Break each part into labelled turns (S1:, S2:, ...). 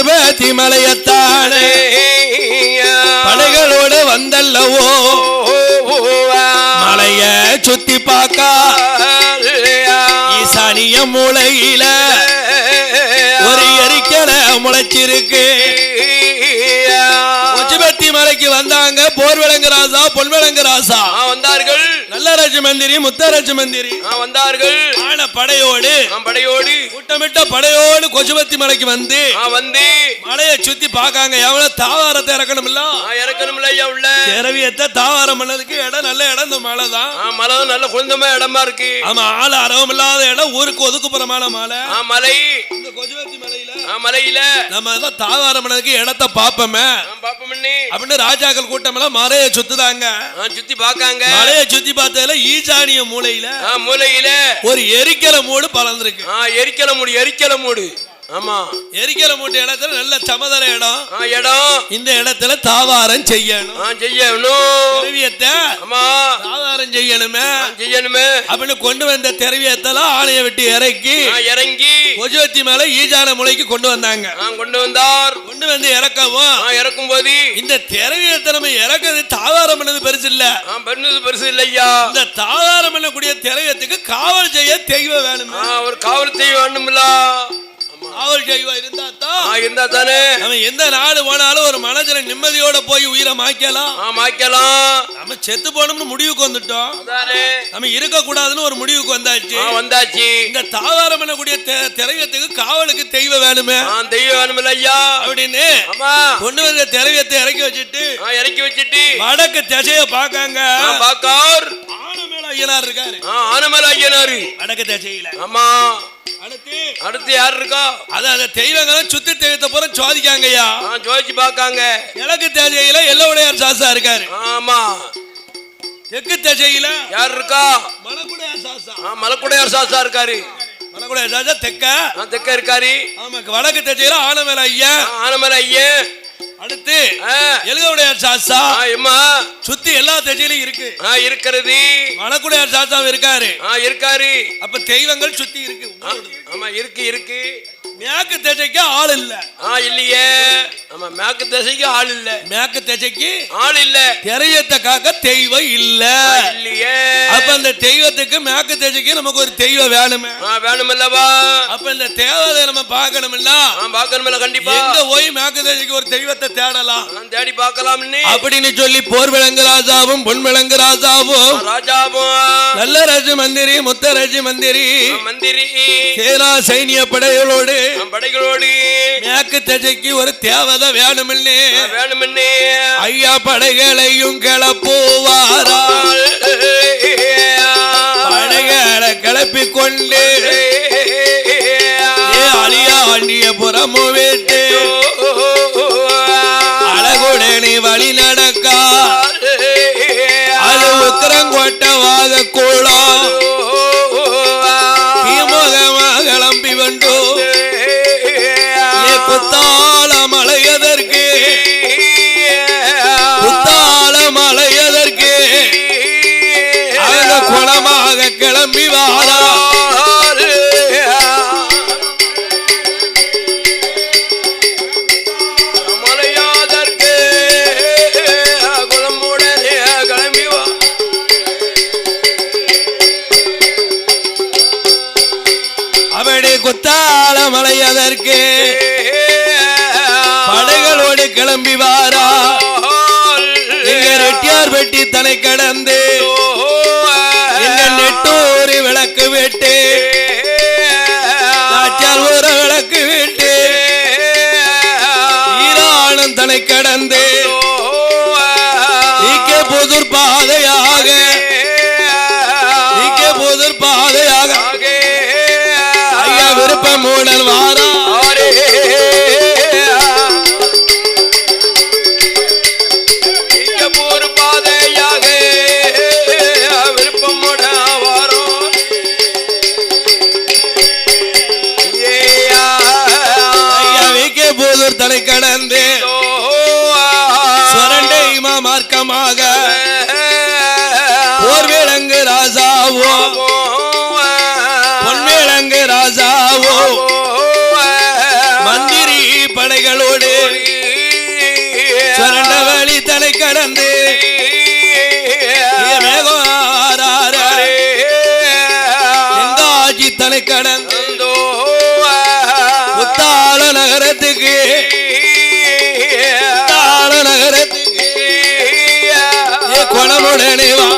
S1: கொசுபத்தி மலையத்தானே படைகளோடு வந்தல்லவோ மலைய சுத்தி பார்க்க ஈசானிய மூளையில ஒரு எரிக்கல முளைச்சிருக்கு. கொசுபத்தி மலைக்கு வந்தாங்க போர் விளங்குராசா பொன் விளங்குராசா வந்தார்கள். நல்ல ராஜ மந்திரி முத்தராஜ மந்திரி வந்தார்கள். ஆன படையோடு கூட்டமிட்ட படையோடு கொசுபத்தி மலைக்கு வந்து மலையை சுத்தி பாக்காங்க. எவ்வளவு தாவாரத்தை இறக்கணும் உள்ள திரவியத்தை தாவாரம் பண்ணதுக்கு இடம் நல்ல இடம். இந்த மலை தான் மலை நல்ல குழந்தமா இடமா இருக்கு. ஆமா ஆள் அரவம் இல்லாத இடம் ஊருக்கு ஒதுக்குப்புறமான மலை மலை. இந்த கொசுபத்தி மலையில நம்ம தான் தாவாரம் பண்ணதுக்கு இடத்தை பாப்போமே அப்படின்னு ராஜாக்கள் கூட்டம் எல்லாம் மலையை சுத்துதாங்க. சுத்தி பாக்காங்க. மலையை சுத்தி பார்த்ததுல ஈசானிய மூலையில ஒரு எரிக்கல மூடு பலந்திருக்கு. எரிக்கல மூடு. ஆமா எரிக்கல மூட்டு இடத்துல நல்ல சமதள இடம். இந்த இடத்துல தாவாரம் செய்யணும். தாவாரம் செய்யணுமே அப்படின்னு கொண்டு வந்த திரவியத்தெல்லாம் ஆணைய விட்டு இறங்கி கொசுவத்தி மேல ஈசான மூலைக்கு கொண்டு வந்தாங்க. கொண்டு வந்து இறக்கும் போது இந்த திரவியத்தை நம்ம இறக்கிறது தாவாரம் பண்ணது பெருசு இல்லையா. இந்த தாவாரம் பண்ணக்கூடிய திரவியத்துக்கு காவல் செய்ய தெய்வம் வேணும். ஒரு காவல் தெய்வம் வேணும்ல. இருந்தா தானே நம்ம எந்த நாடு போனாலும் ஒரு மனதில நிம்மதியோட போய் உயிரை மாய்க்கலாம். நம்ம செத்து போனோம்னு முடிவுக்கு வந்துட்டோம். நம்ம இருக்க கூடாதுன்னு ஒரு முடிவுக்கு வந்தாச்சு. இந்த தாவாரம் பண்ணக்கூடிய திரவியத்துக்கு காவலுக்கு தெய்வம் வேணுமே. தெய்வம் வேணுமில்ல ஐயா அப்படின்னு கொண்டு வந்த திரவியத்தை இறக்கி வச்சுட்டு வடக்கு திசைய பாக்காங்க. ஆனமேல ஐயனார் இருக்காரு. ஆனமேல ஐயனாரு வடக்கு திசையில. ஆமா அடுத்து யார் இருக்கா? அத தெய்வங்களும் சுத்தி தெய்வத்தை பூரா சோதிக்காங்கய்யா. சோதிச்சு பாக்காங்க. கிழக்கு திசையில எல்லோடையார் சாஸ்தா இருக்காரு. ஆமா தெற்கு திசையில யார் இருக்கா? மலக்குடையார் சாஸ்தா. மலக்குடையார் சாஸ்தா இருக்காரு. மலக்குடையார் சாஸ்தா தெக்க இருக்காரு. ஆமா வடக்கு திசையில ஆனமேல ஐயன். அடுத்து எல்கவுடையார் சாஸ்தா சுத்தி எல்லா திசையிலும் இருக்கிறது. மலக்குடையார் சாஸ்தாவும் இருக்காரு. அப்ப தெய்வங்கள் சுத்தி இருக்கு. ஆமா இருக்கு. மேற்கு திசைக்கு ஆள் இல்ல. இல்லையே. ஆமா மேற்கு திசைக்கு ஆள் இல்ல. மேற்கு திசைக்கு ஆள் இல்ல. தெரியத்தை காக்க தெய்வம் இல்ல. இல்லையே. அப்ப அந்த தெய்வத்துக்கு மேற்கு திசைக்கு நமக்கு ஒரு தெய்வம் வேணுமே. வேணுமில்லவா. அப்ப இந்த தேவதை நம்ம பார்க்கணும்ல. பார்க்கணும்ல கண்டிப்பா. எங்க போய் மேற்கு திசைக்கு ஒரு தெய்வத்தை தேடலாம். தேடி பார்க்கலாம் அப்படின்னு சொல்லி போர் விளங்கு ராஜாவும் பொன் விளங்கு ராஜாவும் நல்ல ராஜ மந்திரி முத்தராஜ மந்திரி சேனா சைனிய படைகளோடு மேற்கு திசைக்கு ஒரு தேவதை வேணும்னே ஐயா படைகளையும் கிளப்புவாரா. படைகளை கிளப்பிக் கொண்டு அழியா வண்டிய புறமு விட்டு அழகுடனே வழி நடக்கா. அது உக்கரங்கோட்டவாத கூடம் திமுகமாக கிளம்பி வந்தோ குத்தால மலையதற்கு அந்த குளமாக கிளம்பி வாரா. குத்தால மலையதற்கு படைகளோடு கிளம்பி வாரா. எங்க ரெட்டியார் வெட்டி தனை கடந்து எங்க நெட்டூரி விளக்கு விட்டு நாச்சார் ஊர விளக்கு விட்டு ஈரானும் தனை கடந்து ஈக்கே புதுர் பாதையாக ஐயா விருப்பமுடன் வாரா. தலை கடந்து சுரண்டை மார்க்கமாக போர் விளங்கு ராஜாவோ பொன்விளங்கு ராஜாவோ மந்திரி படைகளோடு சுரண்ட வழி தலை கடந்து எங்காட்சி தலை கடந்து புத்தாள நகரத்துக்கு குணமுடனே வா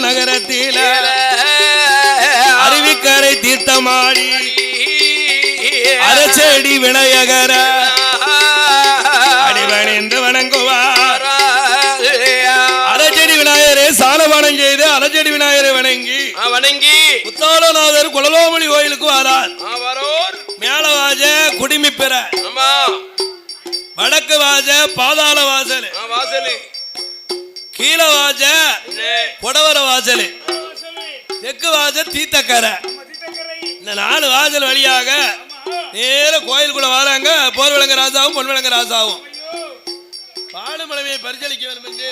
S1: நகரத்தில அருவிக்கரை தீர்த்தமாடி அரசடி விநாயகர அடிவணிந்து வணங்குவார். அரசடி விநாயகரை சாலபானம் செய்து அரசடி விநாயகரை வணங்கி புத்தாளநாதர் குலலோமணி கோயிலுக்கு வரார். மேலவாஜ குடிமி பெற, வடக்கு வாஜ பாதாள வாசல், கீழ வாஜ புடவர வாசல், தெற்கு வாஜ தீத்தக்கரை. இந்த 4 வாசல் வழியாக நேர கோயிலுக்குள்ள வராங்க. போர்விளங்க ராஜாவும் பொன்விளங்க ராஜாவும் பாடுமலையை பரிசளிக்க வேண்டும் என்று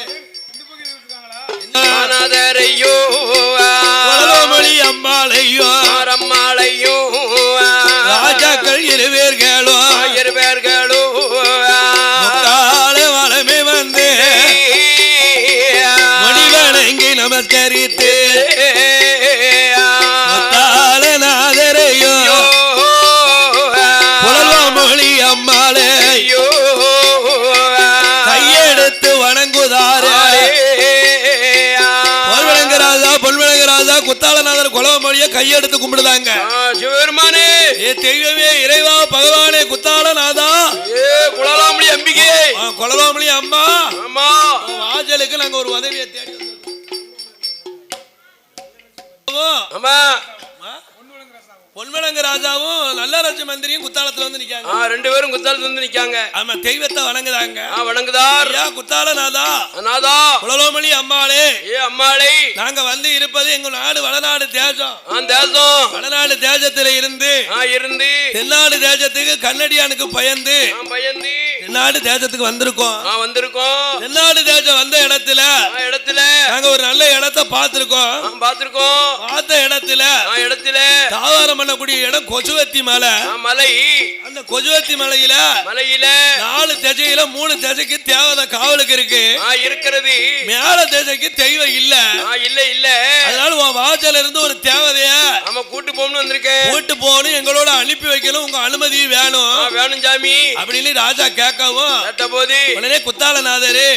S1: அம்மாளையோ ராஜாக்கள் இருவேர்களோ வளமே வந்து மணிவணங்கி நமஸ்கரித்து நாதரையோ புலல்வாமொழி அம்மாளையோ கையெடுத்து வணங்குதாரே. பொன்விளங்கராஜா குத்தாளநாதர் குலவமொழிய கையெடுத்து கும்பிடுதாங்க. சிவபெருமானே, தெய்வமே, இறைவா, பகவானே, குத்தாளநாதா, குலவாமொழி அம்பிகை, குலவாமொழி அம்மா, வாஜலுக்கு நாங்க ஒரு உதவியை தேடி பொன்விளங்க ராஜாவும் நல்லராஜ மந்திரியும் குத்தாலத்துல வந்து நிக்காங்க. 2 பேரும் குத்தாலத்துல வந்து நிக்காங்க. ஆமா, தெய்வத்தை வணங்குதாங்க. வணங்குதார். ஐயா குத்தாளநாதா, நாதா, குலலோமணி அம்மாளே, அம்மாளே, நாங்க வந்து இருப்பது எங்க நாடு வடநாடு தேசம். வடநாடு தேசத்துல இருந்து தென்னாடு தேசத்துக்கு கன்னடியானுக்கு பயந்து தென்னாடு தேசத்துக்கு வந்திருக்கோம். தென்னாடு தேசம் வந்த இடத்துல நாங்க ஒரு நல்ல இடத்தை பார்த்திருக்கோம். பார்த்த இடத்துல தாவாரம் பண்ணக்கூடிய இடம் கொசுவத்தி மலை. அந்த கொசுவத்தி மலையில 4 திசையில 3 திசைக்கு தேவதை காவலுக்கு இருக்கிறது. மேல திசைக்கு தெய்வம் இல்ல. அதனால உன் வாசல இருந்து ஒரு தேவதைய கூட்டு போகணும் வந்திருக்கேன். கூட்டு போகணும், எங்களோட அனுப்பி வைக்கணும், உங்க அனுமதி வேணும் சாமி அப்படின்னு ராஜா கேட்கவும் உடனே குத்தாளநாதரு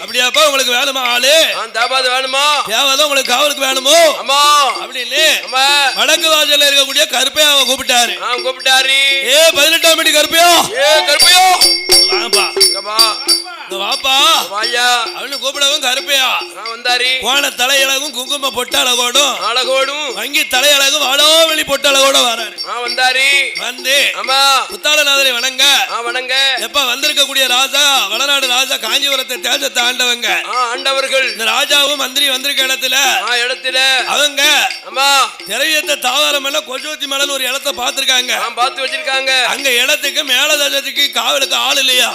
S1: அப்படியாப்பா உங்களுக்கு வேணுமா ஆளு வேணுமா தேவதை உங்களுக்கு காவலுக்கு வேணுமோ அப்படின்னு வடக்கு வாசல்ல இருக்கக்கூடிய கருப்பையாவை கூப்பிட்டாரு. 18ஆம் படி கருப்பையோ வாப்பா அப்படின்னு கூப்பிடவும் கருப்பையா போன தலையழகும் குங்கும பொட்டு அழகோடும் வங்கி தலையழகும் வாடாவெளி பொட்டு அழகோட வராரு. வந்து குத்தாளநாதரை வணங்க எப்ப வந்திருக்கக்கூடிய ராஜா வடநாடு ராஜா காஞ்சிபுரத்தை தேசத்தை ஆண்டவர்கள் இந்த ராஜாவும் மந்திரி வந்திருக்க இடத்துல அவங்க திரையத்தை தாவாரம் மேல கொஜோத்தி மேல ஒரு இடத்தை பார்த்திருக்காங்க. பார்த்து வச்சிருக்காங்க. அங்க இடத்துக்கு மேல தேசத்துக்கு காவலுக்கு ஆள் இல்லையா.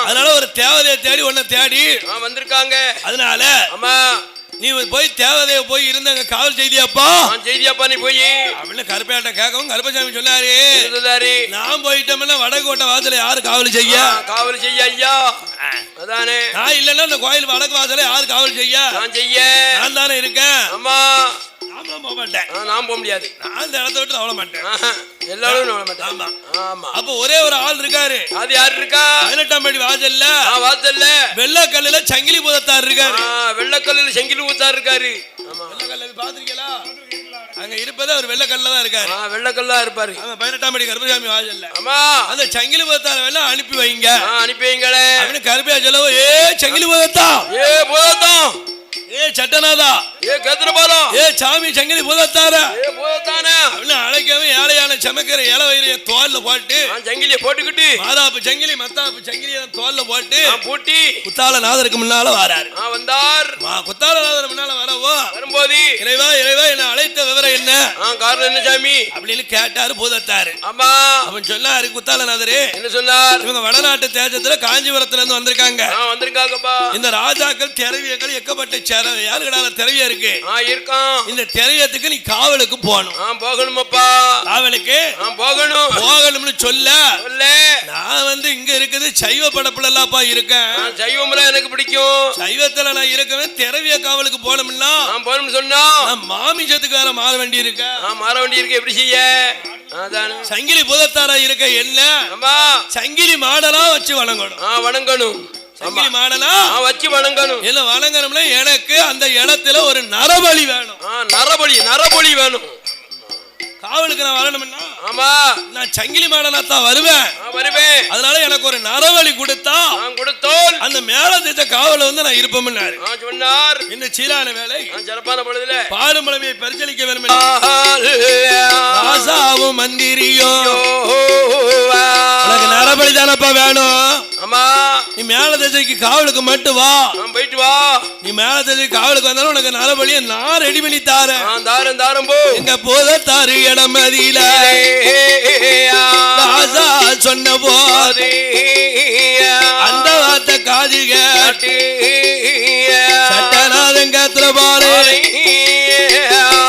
S1: அதனால ஒரு தேவதையை தேடி ஒன்ன தேடி வந்திருக்காங்க. அதனால நீ போய் தேவதைய போய் இருந்தாங்க காவல் செய்தியாப்பா நீ போய் அப்படின்னு கருப்பையாட்ட கேட்கவும் கருப்பசாமி சொன்னாரு நான் போயிட்டோம்னா வடக்கோட்டை வாசல யாரு காவல் செய்ய ஐயா அதானே நான் இல்லன்னா இந்த கோயில் வடக்கு வாசல யாரு காவல் செய்ய நான் தானே இருக்கேன். அம்மா போக மாட்டேன். நான் போக முடியாது. நான் இந்த இடத்தை விட்டு அவ்வளவு மாட்டேன். எல்லாரும் மாட்டேன். அப்ப ஒரே ஒரு ஆள் இருக்காரு. அது யாரு இருக்கா? 18ஆம் படி வாசல்ல வெள்ளக்கல்லுல சங்கிலி பூதத்தார் இருக்காரு. வெள்ளக்கல்லுல சங்கிலி பூதத்தார் இருக்காரு. வெள்ளக்கல்ல பாத்திருக்கீங்களா? அங்க இருப்பது அவர் வெள்ளக்கல்ல தான் இருக்காரு. வெள்ளக்கல்ல இருப்பாரு. 18ஆம் படி கருப்பசாமி வாசல்ல. அந்த சங்கிலி பூதத்தார் எல்லாம் அனுப்பி வைங்களே அப்படின்னு கருப்பையா சொல்லவும் சங்கிலி பூதத்தா பூதத்தா ஏ சட்டநாதா,
S2: ஏ கேத்திரபாலம்,
S1: ஏ சாமி சங்கிலி பூதத்தார,
S2: ஏ பூதத்தான
S1: அழைக்கவே ஏழையான சமைக்கிற இலை வயிறு தோல்ல போட்டு
S2: சங்கிலிய போட்டுக்கிட்டு
S1: மாதாப்பு சங்கிலி மத்தாப்பு சங்கிலிய தோல்ல போட்டு
S2: பூட்டி
S1: குத்தாலநாதருக்கு முன்னால வராரு.
S2: வந்தார்.
S1: குத்தாலநாதர் முன்னால வரவோ
S2: வரும்போது
S1: இறைவா இறைவா என்ன அழைத்த விவரம் என்ன,
S2: காரணம் என்ன சாமி அப்படின்னு
S1: கேட்டாரு பூதத்தாரு.
S2: ஆமா
S1: அவன் சொன்னாரு குத்தாலநாதரே
S2: என்ன சொன்னார்,
S1: இவங்க வடநாட்டு தேஜத்துல காஞ்சிபுரத்துல இருந்து வந்திருக்காங்க.
S2: வந்திருக்காங்கப்பா. இந்த
S1: ராஜாக்கள் திரவியங்கள் எக்கப்பட்ட யாருக்கடால திரவியம் இருக்கு
S2: இருக்கான். இந்த
S1: திரவியத்துக்கு நீ காவலுக்கு போகணும்.
S2: போகணுமப்பா, காவலுக்கு போகணும்னு சொல்ல நான் இங்க இருக்குது சைவ படப்புல எல்லாப்பா இருக்கேன். சைவம்ல எனக்கு பிடிக்கும். சைவத்துல நான் இருக்கேன். திரவிய காவலுக்கு போகணும்னா போகணும்னு சொன்னா மாமிசத்துக்கு வேற மாற வேண்டி இருக்கு. மாற வேண்டி இருக்கு. எப்படி செய்ய? சங்கிலி புதத்தாரா இருக்க என்ன சங்கிலி மாடலா வச்சு வணங்கணும். வணங்கணும். சங்கிலி மாடலா வச்சு வணங்கணும். இல்ல வணங்கணும்னா எனக்கு அந்த இடத்துல ஒரு நரபலி வேணும். நரபலி வேணும். காவலுக்கு நான் வரணும்னா ஆமா நான் சங்கிலி மாடனா தான் வருவேன். அதனால எனக்கு ஒரு நரபலி கொடுத்தோல் அந்த மேல தேச்ச காவல நான் இருப்பேன்னாரு. சொன்னார். இந்த சீரான வேலை சிறப்பான பொழுதுல பாடும் பழமையை பரிசளிக்க வேண்டும். ராசாவும் மந்திரியும் உனக்கு நரபலி தானப்பா வேணும். ஆமா நீ மேல தேசைக்கு காவலுக்கு மட்டும் வா. போயிட்டு வா. நீ மேல தேசைக்கு காவலுக்கு வந்தாலும் உனக்கு நரபலியை நான் ரெடி பண்ணி தாரேன். எங்க போதத்தாரு இடமதியில ராசா சொன்ன போது அந்த வார்த்தை காது கேட்டு சட்டநாதன் கேத்திர பாரு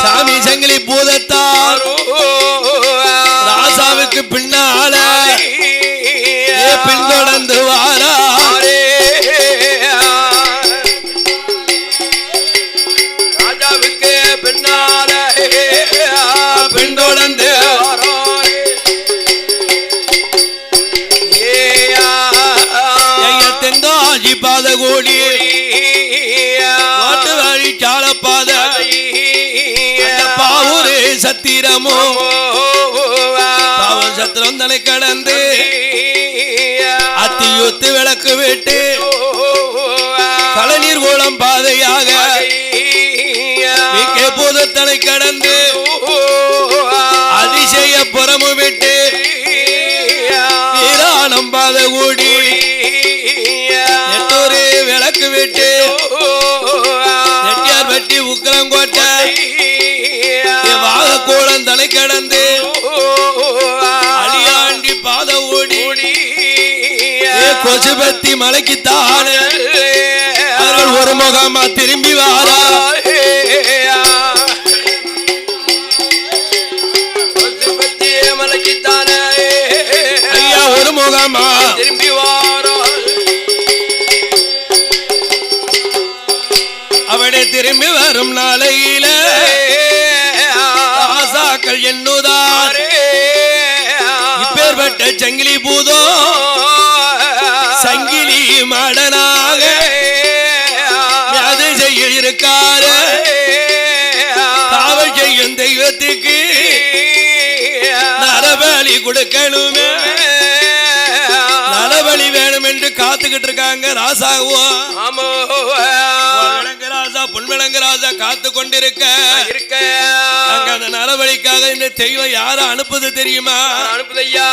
S2: சாமி சங்கிலி பூதத்தார் ராசாவுக்கு பின்னால பின்தொடர்ந்து வாரா. ராஜாவுக்கு பின்னால பின்தொடர்ந்து தென்காசி பாத கோடி மாட்டு வழி சாலப்பாத பாவூரே சத்திரமோ பாவம் சத்திரம் தலை கடந்து அத்தியுத்து விளக்கு விட்டு கலைநீர் கோலம் பாதையாக பூதத்தனை கடந்து அதிசய புறமு விட்டு வீராணம் பாத கூடி எட்டூரு விளக்கு விட்டு நெட்டியார் வெட்டி உக்கரங்கோட்டை வாக கோலம் தலை கடந்து அழியாண்டி பாத ஓடி கொசுபத்தி மலைக்குத்தான் அவர்கள் ஒரு முகமா திரும்பி வாரா. மலைக்குத்தானே ஐயா ஒரு முகமா திரும்பி வாரா. அவளை திரும்பி வரும் நாளையில ஆசாக்கள் எண்ணுதார் இப்பேற்பட்ட சங்கிலி பூதோ சங்கிலி மாடனாக அது செய்ய இருக்காரு. காவல் செய்யும் தெய்வத்துக்கு நரபலி கொடுக்கணுமே. நரபலி வேணும் என்று காத்துக்கிட்டு இருக்காங்க. ராசாவோ ராசா பொன்விளங்கு ராசா காத்து கொண்டிருக்க அந்த நரபலிக்காக இந்த தெய்வம் யார அனுப்புது தெரியுமா? அனுப்புதையா